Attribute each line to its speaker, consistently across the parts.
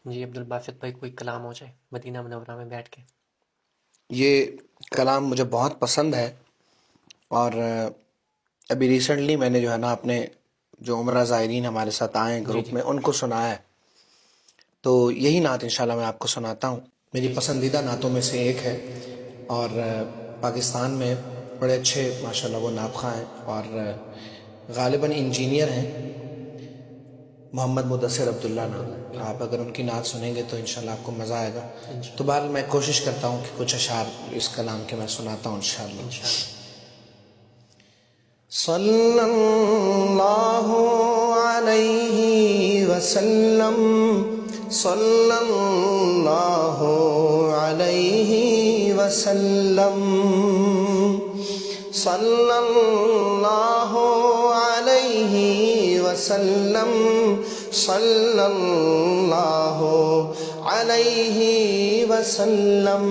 Speaker 1: جی عبدالباسط بھائی، کوئی کلام ہو جائے مدینہ منورہ میں بیٹھ کے۔
Speaker 2: یہ کلام مجھے بہت پسند ہے، اور ابھی ریسنٹلی میں نے جو ہے نا اپنے جو عمرہ زائرین ہمارے ساتھ آئے ہیں
Speaker 1: جی
Speaker 2: گروپ
Speaker 1: جی
Speaker 2: میں، ان کو سنایا ہے، تو یہی نعت انشاءاللہ میں آپ کو سناتا ہوں۔ میری
Speaker 1: جی جی
Speaker 2: پسندیدہ نعتوں میں سے ایک ہے، اور پاکستان میں بڑے اچھے ماشاءاللہ وہ نعت خواں ہیں، اور غالباً انجینئر ہیں، محمد مدثر عبداللہ نام۔
Speaker 1: عبداللہ، بالکل
Speaker 2: آپ اگر ان کی نعت سنیں گے تو انشاءاللہ آپ کو مزہ آئے گا۔ تو
Speaker 1: انشاءاللہ
Speaker 2: بہرحال میں کوشش کرتا ہوں کہ کچھ اشعار اس کلام کے میں سناتا ہوں انشاءاللہ۔
Speaker 1: انشاءاللہ۔
Speaker 2: صلی اللہ علیہ وسلم، صلی اللہ علیہ وسلم، صلی اللہ علیہ وسلم، صلی اللہ علیہ وسلم۔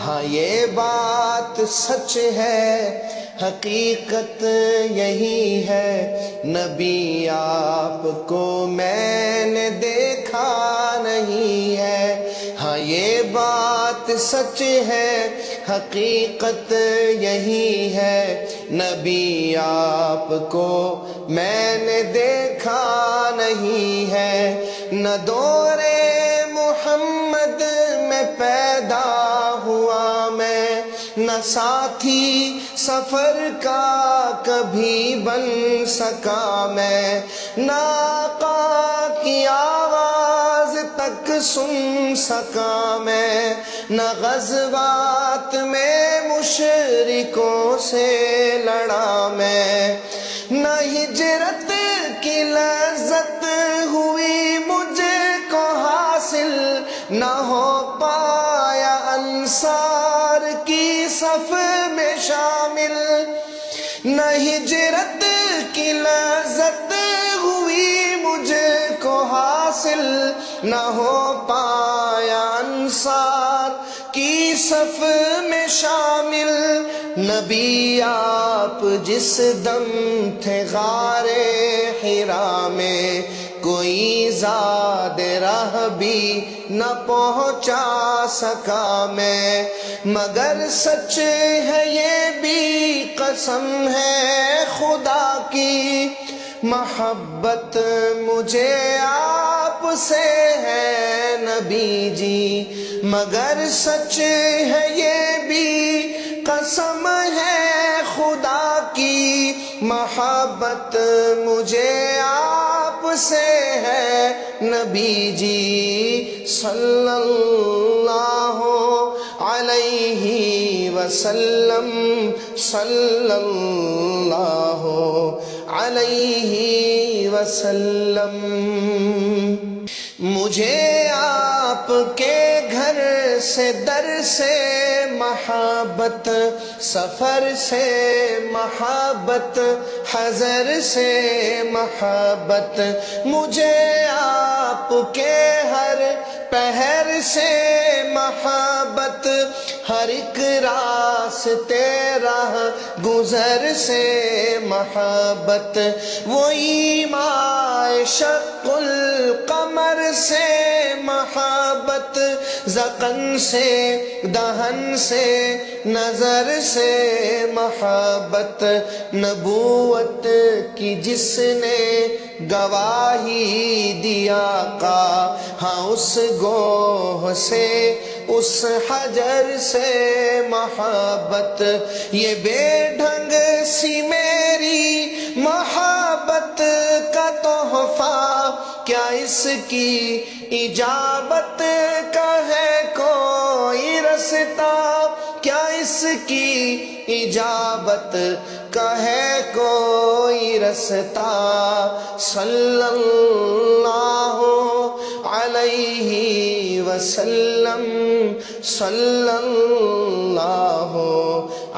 Speaker 2: ہاں یہ بات سچ ہے، حقیقت یہی ہے، نبی آپ کو میں نے دیکھا نہیں ہے۔ ہاں یہ بات سچ ہے، حقیقت یہی ہے، نبی آپ کو میں نے دیکھا نہیں ہے۔ نہ دور محمد میں پیدا ہوا میں، نہ ساتھی سفر کا کبھی بن سکا میں، نہ آقا کی آواز تک سن سکا میں، نہ غزوات میں مشرکوں سے لڑا میں، نہ ہجرت کی لذت ہوئی مجھ کو حاصل، نہ ہو پایا انصار کی صف میں شامل، نہ ہجرت کی لذت ہوئی مجھ کو حاصل، نہ ہو پایا انصار کی صف میں شامل۔ نبی آپ جس دم تھے غار حرا میں، کوئی زاد راہ بھی نہ پہنچا سکا میں، مگر سچ ہے یہ بھی قسم ہے خدا کی، محبت مجھے آپ سے ہے نبی جی، مگر سچ ہے یہ بھی قسم ہے خدا کی، محبت مجھے آپ سے ہے نبی جی، صلی اللہ علیہ وسلم، صلی اللہ علیہ وسلم۔ مجھے آپ کے گھر سے در سے محبت، سفر سے محبت، حضر سے محبت، مجھے آپ کے ہر پہر سے محبت، ہر ایک راستے راہ گزر سے محبت، وہی ماء شق القمر سے محبت، ذقن سے دہن سے نظر سے محبت، نبوت کی جس نے گواہی دیا کا، ہاں اس گوہ سے اس حجر سے محبت، یہ بے ڈھنگ سی میری محبت کا تحفہ، کیا اس کی اجابت کا ہے کوئی رستہ، کیا اس کی اجابت کا ہے کوئی رستہ، صلی اللہ علیہ وسلم، صلی اللہ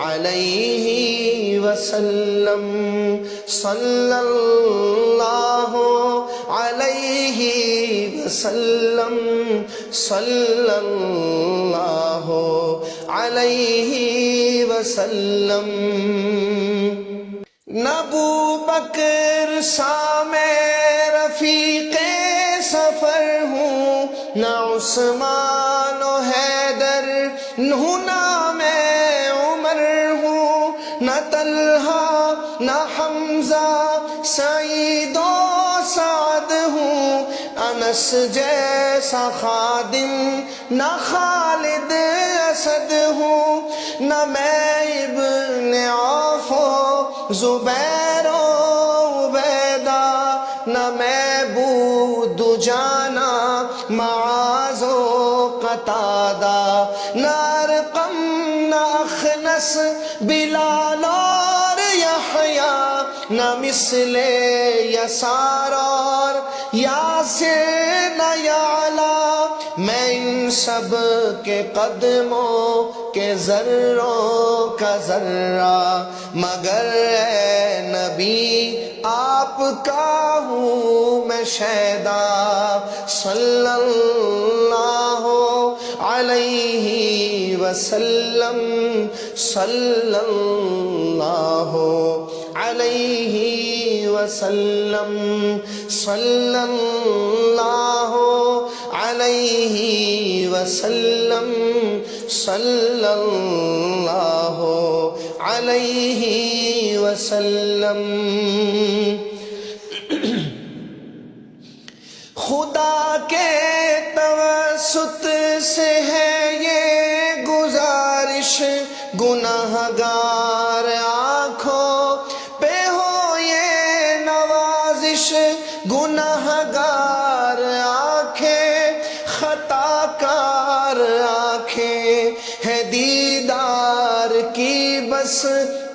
Speaker 2: علیہ وسلم، صلی اللہ علیہ وسلم، صلی اللہ علیہ وسلم۔ ابو بکر سامے رفیق سفر حیدر ہوں، نہ عثمان و حیدر ہوں، نہ میں عمر ہوں، نہ طلحہ نہ حمزہ سعید و سعد ہوں، انس جیسا خادم نہ خالد اسد ہوں، نہ میں ابن عوف و زبیر و عبیدہ، نہ میں بود جانا معاذ و قتادہ، نہ ارقم نہ اخنس بلال اور یحییٰ، نہ مثل یسار اور یاسر نہ یعلا، میں ان سب کے قدموں کے ذروں کا ذرہ، مگر اے نبی آپ کا ہوں میں شیدا، صلی اللہ علیہ وسلم، صلی اللہ علیہ وسلم، صلی اللہ علیہ وسلم، صلی اللہ علیہ وسلم۔ خدا کے توسط سے ہے یہ گزارش، گناہگار آنکھوں پہ ہو یہ نوازش، گناہگار آنکھیں خطا کار آنکھیں ہے دیدار کی بس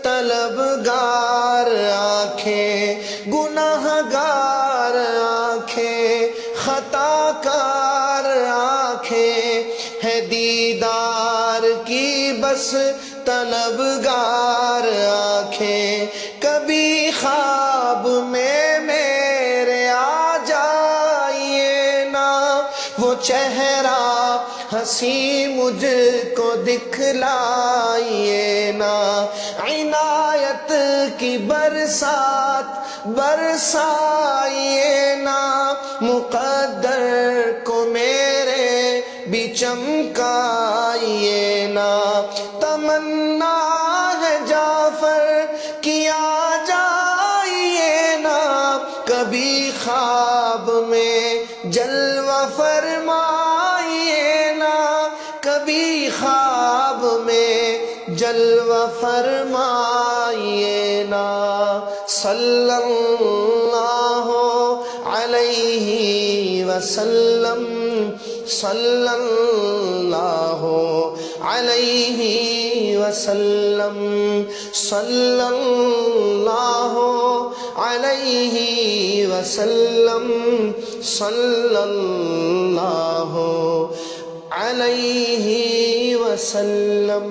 Speaker 2: طلبگار آنکھیں، گناہگار آنکھیں خطا کار آنکھیں ہے دیدار کی بس طلبگار آنکھیں، کبھی خواب میں میرے آ جائیے نا وہ چہرہ ہنسی مجھ کو دکھلائیے نا، عنایت کی برسات برسائیے نا، مقدر کو میرے بھی چمکائیے نا، تمنا ہے جعفر کی آ جائیے نا، کبھی خواب میں جلوہ فرمائیے نا، کبھی خواب میں جلوہ فرمائیے نا، صلی اللہ علیہ وسلم، صلی اللہ علیہ وسلم، صلی اللہ علیہ وسلم، صلی اللہ علیہ وسلم۔